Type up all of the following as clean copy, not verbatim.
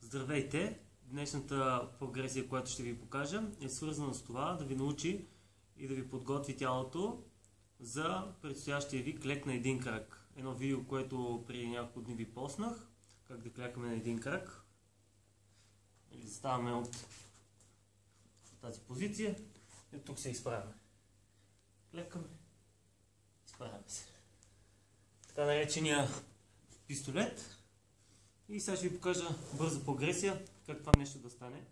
Здравейте! Днешната прогресия, която ще ви покажа, е свързана с това да ви научи и да ви подготви тялото за предстоящия ви клек на един крак. Едно видео, което преди няколко дни ви поснах, как да клякаме на един крак. Или заставаме от тази позиция и тук се изправяме. Клякаме, изправяме се. Така наречения пистолет. И сега ще ви покажа бърза прогресия, как това нещо да стане.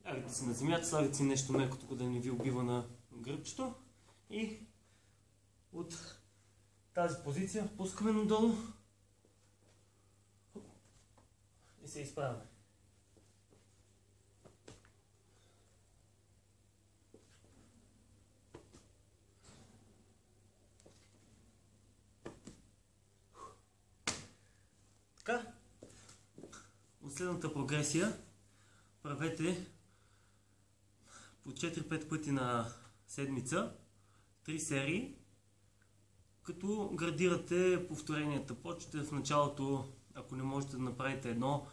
Лягате се на земята, слагате си нещо меко, тук да не ви убива на гръбчето. И от тази позиция пускаме надолу и се изправяме. Така, от следната прогресия правете по 4-5 пъти на седмица 3 серии, като градирате повторенията. Почвате в началото, ако не можете да направите едно,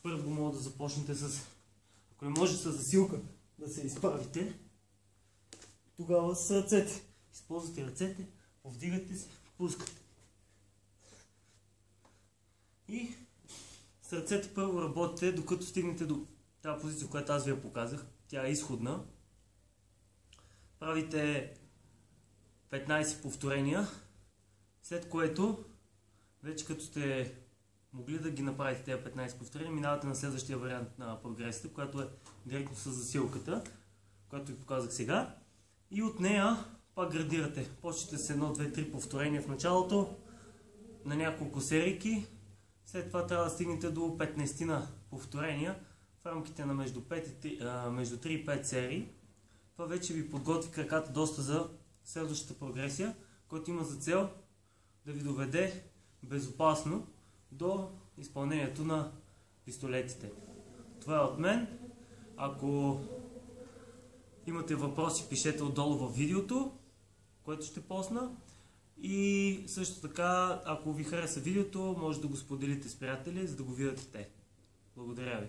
първо може да започнете с, ако не може с засилка да се изправите, тогава с ръцете. Използвате ръцете, повдигате се, пускате. И с ръцете първо работите, докато стигнете до тази позиция, която аз ви я показах. Тя е изходна. Правите 15 повторения, след което, вече като сте могли да ги направите тези 15 повторения, минавате на следващия вариант на прогресията, която е директно с засилката, която ви показах сега. И от нея пак градирате. Почвате с 1, 2, 3 повторения в началото, на няколко серийки. След това трябва да стигнете до 15 повторения в рамките на между 3 и 5 серии. Това вече ви подготви краката доста за следващата прогресия, която има за цел да ви доведе безопасно до изпълнението на пистолетите. Това е от мен. Ако имате въпроси, пишете отдолу във видеото, което ще посна. И също така, ако ви хареса видеото, може да го споделите с приятели, за да го видят и те. Благодаря ви.